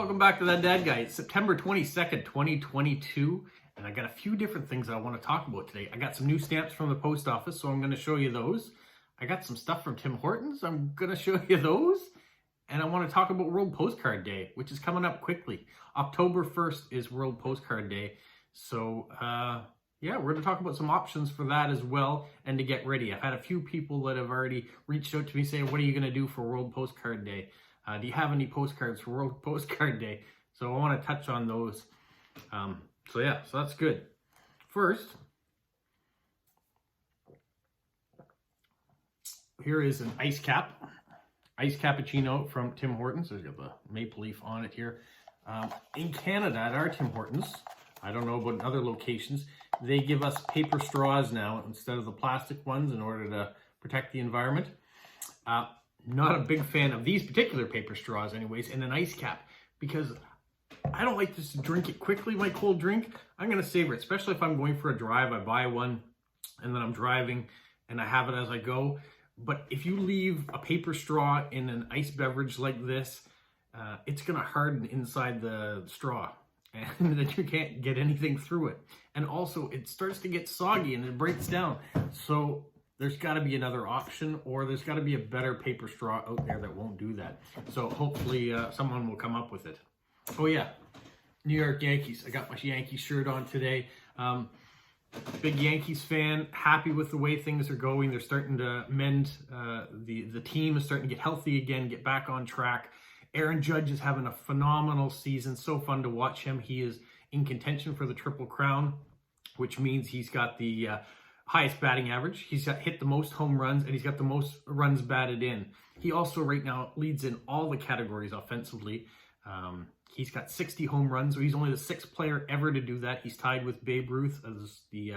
Welcome back to That Dad Guy. It's September 22nd, 2022, and I got a few different things I want to talk about today. I got some new stamps from the post office, so I'm going to show you those. I got some stuff from Tim Hortons. I'm going to show you those. And I want to talk about World Postcard Day, which is coming up quickly. October 1st is World Postcard Day. So, yeah, we're going to talk about some options for that as well and to get ready. I've had a few people that have already reached out to me saying, what are you going to do for World Postcard Day? Do you have any postcards for World Postcard Day? So I want to touch on those. So that's good. First, here is an ice cappuccino from Tim Hortons. There's got the maple leaf on it here. In Canada, at our Tim Hortons, I don't know about in other locations, they give us paper straws now instead of the plastic ones in order to protect the environment. Not a big fan of these particular paper straws anyways, and an ice cap, because I don't like just to drink it quickly, my cold drink. I'm going to savor it, especially if I'm going for a drive. I buy one and then I'm driving and I have it as I go. But if you leave a paper straw in an ice beverage like this, it's going to harden inside the straw and then you can't get anything through it. And also it starts to get soggy and it breaks down. So there's got to be another option, or there's got to be a better paper straw out there that won't do that. So hopefully someone will come up with it. Oh yeah, New York Yankees. I got my Yankees shirt on today. Big Yankees fan, happy with the way things are going. They're starting to mend. The team is starting to get healthy again, get back on track. Aaron Judge is having a phenomenal season. So fun to watch him. He is in contention for the Triple Crown, which means he's got the highest batting average. He's hit the most home runs, and he's got the most runs batted in. He also right now leads in all the categories offensively. He's got 60 home runs, so he's only the sixth player ever to do that. He's tied with Babe Ruth as the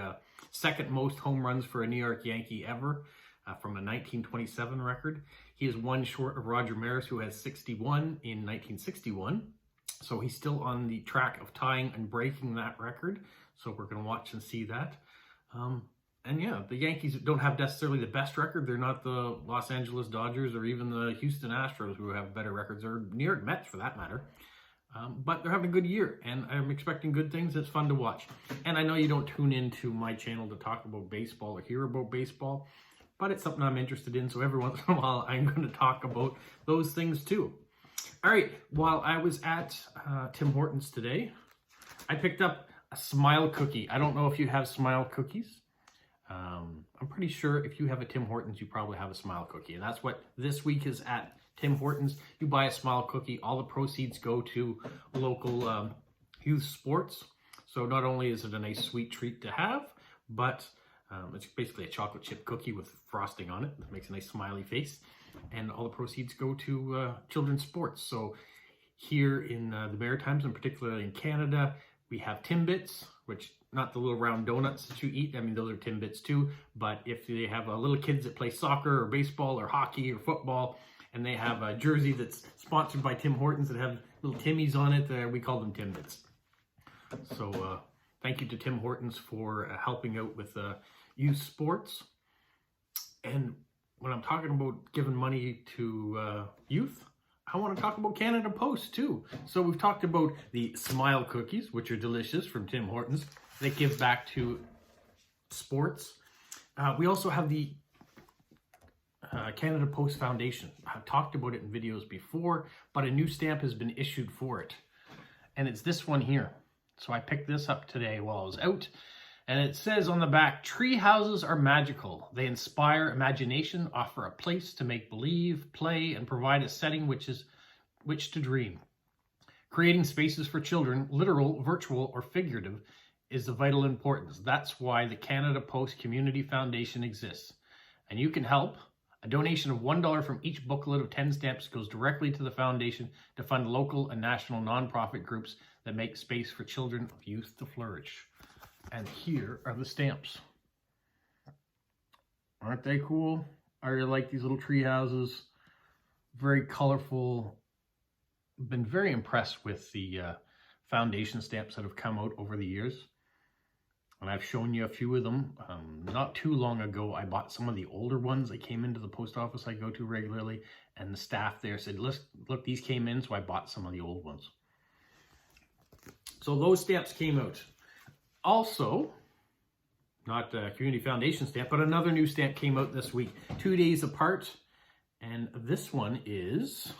second most home runs for a New York Yankee ever from a 1927 record. He is one short of Roger Maris, who has 61 in 1961. So he's still on the track of tying and breaking that record. So we're going to watch and see that. And yeah, the Yankees don't have necessarily the best record. They're not the Los Angeles Dodgers or even the Houston Astros, who have better records, or New York Mets for that matter. But they're having a good year, and I'm expecting good things. It's fun to watch. And I know you don't tune into my channel to talk about baseball or hear about baseball, but it's something I'm interested in. So every once in a while, I'm going to talk about those things too. All right, while I was at Tim Hortons today, I picked up a Smile cookie. I don't know if you have Smile cookies. I'm pretty sure if you have a Tim Hortons, you probably have a Smile cookie. And that's what this week is at Tim Hortons. You buy a Smile cookie, all the proceeds go to local youth sports. So not only is it a nice sweet treat to have, but it's basically a chocolate chip cookie with frosting on it. It makes a nice smiley face. And all the proceeds go to children's sports. So here in the Maritimes, and particularly in Canada, we have Timbits, which not the little round donuts that you eat. I mean, those are Timbits too. But if they have little kids that play soccer or baseball or hockey or football, and they have a jersey that's sponsored by Tim Hortons that have little Timmies on it, we call them Timbits. So thank you to Tim Hortons for helping out with youth sports. And when I'm talking about giving money to youth, I want to talk about Canada Post too. So we've talked about the Smile cookies, which are delicious, from Tim Hortons. They give back to sports. We also have the Canada Post Foundation. I've talked about it in videos before, but a new stamp has been issued for it. And it's this one here. So I picked this up today while I was out. And it says on the back, tree houses are magical. They inspire imagination, offer a place to make believe, play, and provide a setting which to dream. Creating spaces for children, literal, virtual, or figurative, is of vital importance. That's why the Canada Post Community Foundation exists. And you can help. A donation of $1 from each booklet of 10 stamps goes directly to the foundation to fund local and national nonprofit groups that make space for children of youth to flourish. And here are the stamps. Aren't they cool? I really like these little tree houses. Very colorful. Been very impressed with the foundation stamps that have come out over the years. And I've shown you a few of them. Not too long ago, I bought some of the older ones that came into the post office I go to regularly. And the staff there said, look, these came in, so I bought some of the old ones. So those stamps came out. Also, not a Community Foundation stamp, but another new stamp came out this week, 2 days apart. And this one is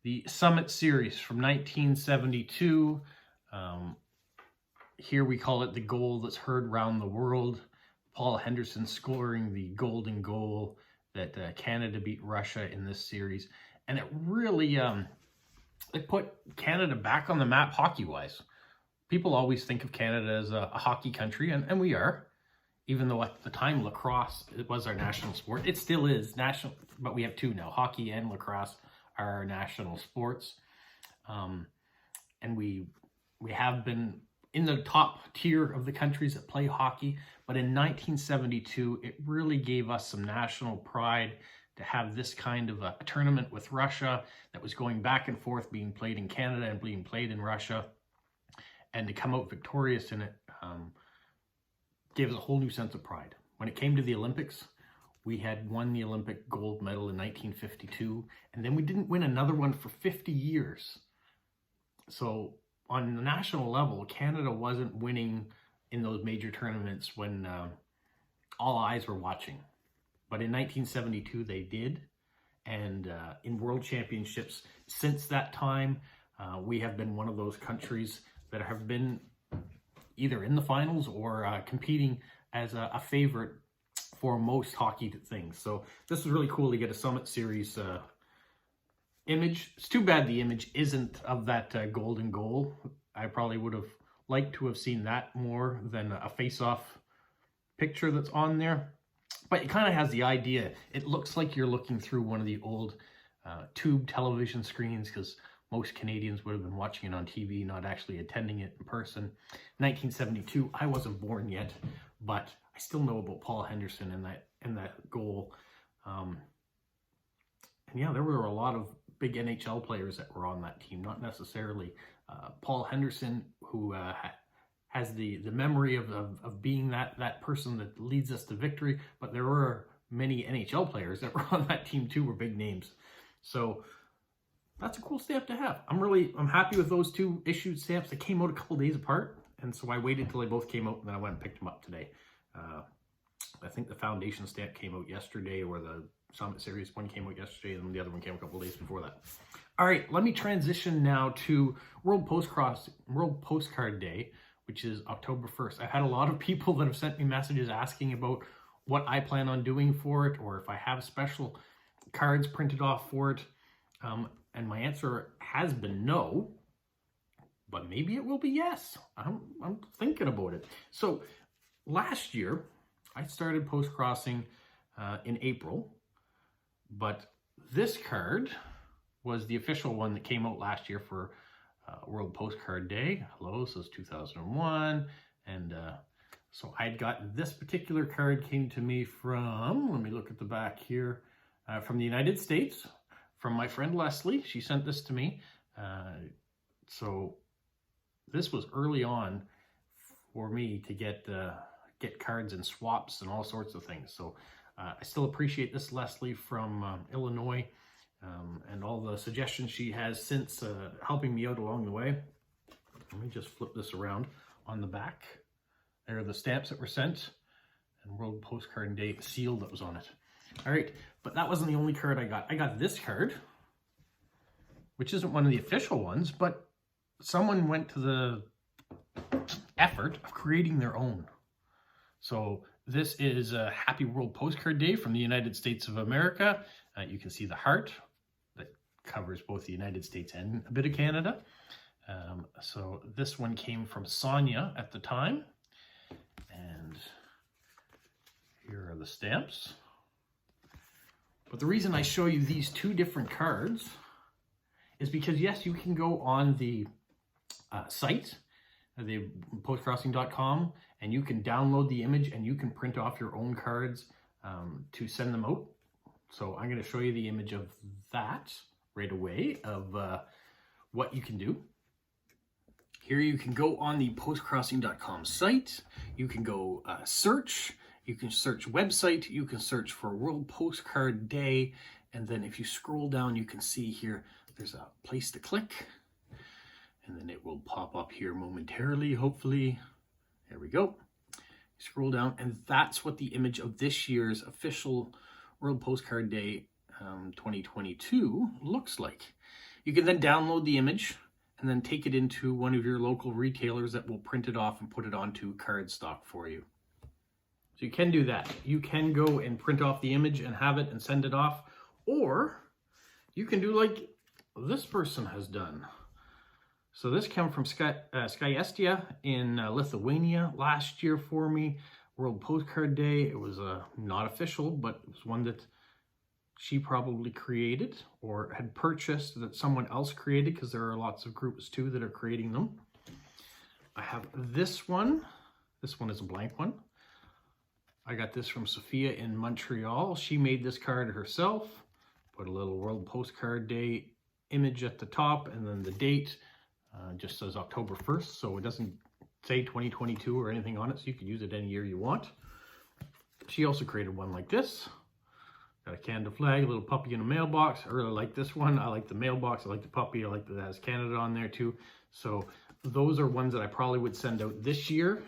the Summit Series from 1972. Here we call it the goal that's heard round the world. Paul Henderson scoring the golden goal that Canada beat Russia in this series. And it really it put Canada back on the map hockey-wise. People always think of Canada as a hockey country, and we are. Even though at the time lacrosse it was our national sport. It still is national, but we have two now. Hockey and lacrosse are our national sports. And we have been in the top tier of the countries that play hockey. But in 1972, it really gave us some national pride to have this kind of a tournament with Russia that was going back and forth, being played in Canada and being played in Russia. And to come out victorious in it gave us a whole new sense of pride. When it came to the Olympics, we had won the Olympic gold medal in 1952, and then we didn't win another one for 50 years. So on the national level, Canada wasn't winning in those major tournaments when all eyes were watching. But in 1972, they did. And in World Championships since that time, we have been one of those countries that have been either in the finals or competing as a favorite for most hockey things. So this is really cool to get a Summit Series image. It's too bad the image isn't of that golden goal. I probably would have liked to have seen that more than a face-off picture that's on there. But it kind of has the idea. It looks like you're looking through one of the old tube television screens, because most Canadians would have been watching it on TV, not actually attending it in person. 1972, I wasn't born yet, but I still know about Paul Henderson and that goal. And yeah, there were a lot of big NHL players that were on that team, not necessarily Paul Henderson, who has the memory of being that person that leads us to victory, but there were many NHL players that were on that team too, were big names. So that's a cool stamp to have. I'm happy with those two issued stamps. They came out a couple days apart, and so I waited till they both came out, and then I went and picked them up today. I think the Foundation stamp came out yesterday, or the Summit Series one came out yesterday, and the other one came a couple days before that. All right, let me transition now to World Postcard Day, which is October 1st. I've had a lot of people that have sent me messages asking about what I plan on doing for it, or if I have special cards printed off for it. And my answer has been no, but maybe it will be yes. I'm thinking about it. So last year, I started postcrossing in April, but this card was the official one that came out last year for World Postcard Day. Hello, this is 2001. And so I'd gotten this particular card, came to me from, let me look at the back here, from the United States. From my friend Leslie. She sent this to me. So this was early on for me to get cards and swaps and all sorts of things. So I still appreciate this Leslie from Illinois, and all the suggestions she has since helping me out along the way. Let me just flip this around. On the back, there are the stamps that were sent, and World Postcard Day seal that was on it. All right, but that wasn't the only card I got. I got this card, which isn't one of the official ones, but someone went to the effort of creating their own. So this is a Happy World Postcard Day from the United States of America. You can see the heart that covers both the United States and a bit of Canada. So this one came from Sonia at the time. And here are the stamps. But the reason I show you these two different cards is because, yes, you can go on the site, the postcrossing.com, and you can download the image and you can print off your own cards to send them out. So I'm going to show you the image of that right away, of what you can do. Here you can go on the postcrossing.com site. You can go search. You can search website, you can search for World Postcard Day, and then if you scroll down, you can see here, there's a place to click. and then it will pop up here momentarily, hopefully. There we go. Scroll down, and that's what the image of this year's official World Postcard Day 2022 looks like. You can then download the image and then take it into one of your local retailers that will print it off and put it onto cardstock for you. So you can do that. You can go and print off the image and have it and send it off, or you can do like this person has done. So this came from Skaistia in Lithuania last year for me. World Postcard Day. It was not official, but it was one that she probably created or had purchased that someone else created, because there are lots of groups too that are creating them. I have this one. This one is a blank one. I got this from Sophia in Montreal. She made this card herself. Put a little World Postcard Day image at the top, and then the date just says October 1st, so it doesn't say 2022 or anything on it, so you can use it any year you want. She also created one like this. Got a Canada flag, a little puppy in a mailbox. I really like this one. I like the mailbox. I like the puppy. I like that it has Canada on there too. So those are ones that I probably would send out this year.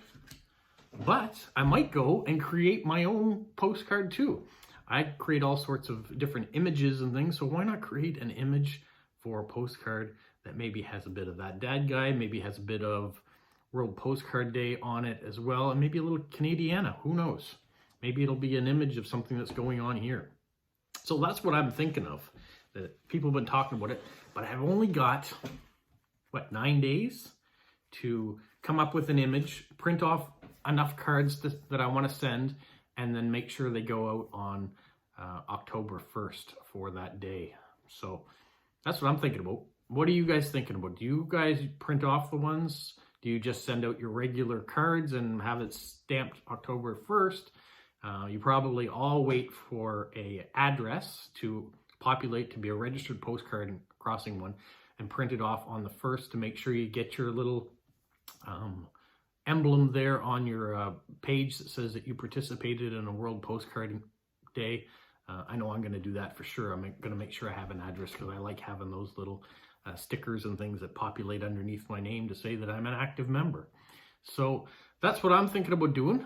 But I might go and create my own postcard too. I create all sorts of different images and things, so why not create an image for a postcard that maybe has a bit of that dad guy, maybe has a bit of World Postcard Day on it as well, and maybe a little Canadiana, who knows? Maybe it'll be an image of something that's going on here. So that's what I'm thinking of, that people have been talking about it, but I've only got, what, 9 days to come up with an image, print off enough cards that I want to send, and then make sure they go out on October 1st for that day. So that's what I'm thinking about. What are you guys thinking about? Do you guys print off the ones? Do you just send out your regular cards and have it stamped October 1st? You probably all wait for an address to populate to be a registered postcard crossing one, and print it off on the 1st to make sure you get your little emblem there on your page that says that you participated in a World Postcard Day. I know I'm going to do that for sure. I'm going to make sure I have an address, because I like having those little stickers and things that populate underneath my name to say that I'm an active member. So that's what I'm thinking about doing.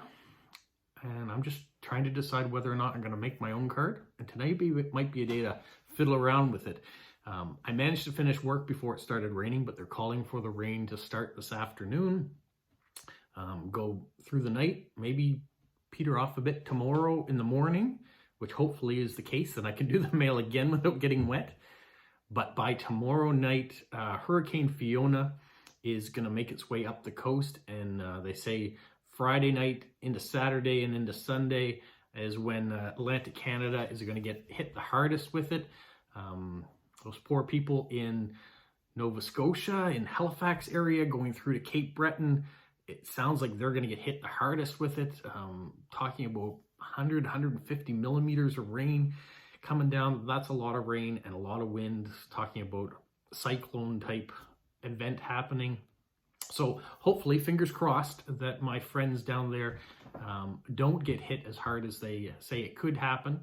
And I'm just trying to decide whether or not I'm going to make my own card. And tonight might be a day to fiddle around with it. I managed to finish work before it started raining, but they're calling for the rain to start this afternoon. Go through the night, maybe peter off a bit tomorrow in the morning, which hopefully is the case, and I can do the mail again without getting wet. But by tomorrow night, Hurricane Fiona is going to make its way up the coast, and they say Friday night into Saturday and into Sunday is when Atlantic Canada is going to get hit the hardest with it. Those poor people in Nova Scotia, in Halifax area, going through to Cape Breton, it sounds like they're going to get hit the hardest with it. Talking about 100, 150 millimeters of rain coming down. That's a lot of rain and a lot of wind. Talking about cyclone type event happening. So hopefully, fingers crossed, that my friends down there don't get hit as hard as they say it could happen.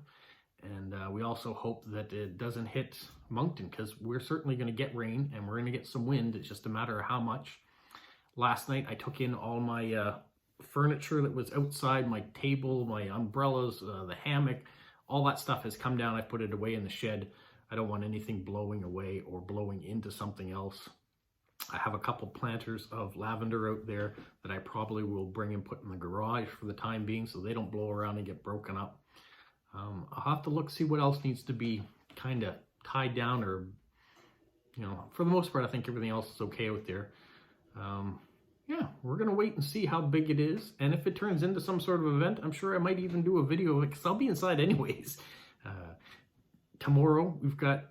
And we also hope that it doesn't hit Moncton, because we're certainly going to get rain and we're going to get some wind. It's just a matter of how much. Last night I took in all my furniture that was outside, my table, my umbrellas, the hammock, all that stuff has come down. I put it away in the shed. I don't want anything blowing away or blowing into something else. I have a couple planters of lavender out there that I probably will bring and put in the garage for the time being, so they don't blow around and get broken up. I'll have to see what else needs to be kind of tied down, or, you know, for the most part, I think everything else is okay out there. Yeah, we're going to wait and see how big it is. And if it turns into some sort of event, I'm sure I might even do a video of it, because I'll be inside anyways. Tomorrow, we've got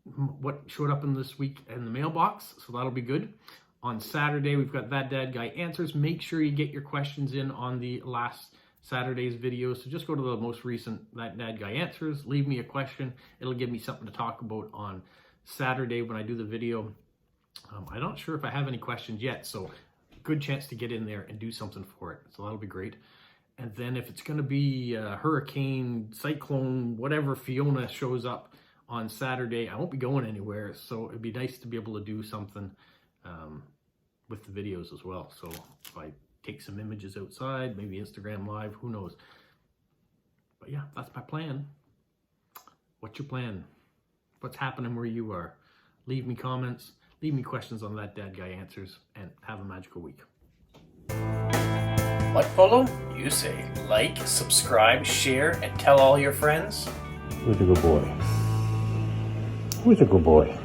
what showed up in this week in the mailbox, so that'll be good. On Saturday, we've got That Dad Guy Answers. Make sure you get your questions in on the last Saturday's video. So just go to the most recent That Dad Guy Answers, leave me a question. It'll give me something to talk about on Saturday when I do the video. I'm not sure if I have any questions yet, so good chance to get in there and do something for it. So that'll be great. And then if it's going to be hurricane, cyclone, whatever, Fiona shows up on Saturday, I won't be going anywhere. So it'd be nice to be able to do something with the videos as well. So if I take some images outside, maybe Instagram Live, who knows. But yeah, that's my plan. What's your plan? What's happening where you are? Leave me comments, leave me questions on That Dad Guy Answers, and have a magical week. What, Polo? You say like, subscribe, share, and tell all your friends? Who's a good boy? Who's a good boy?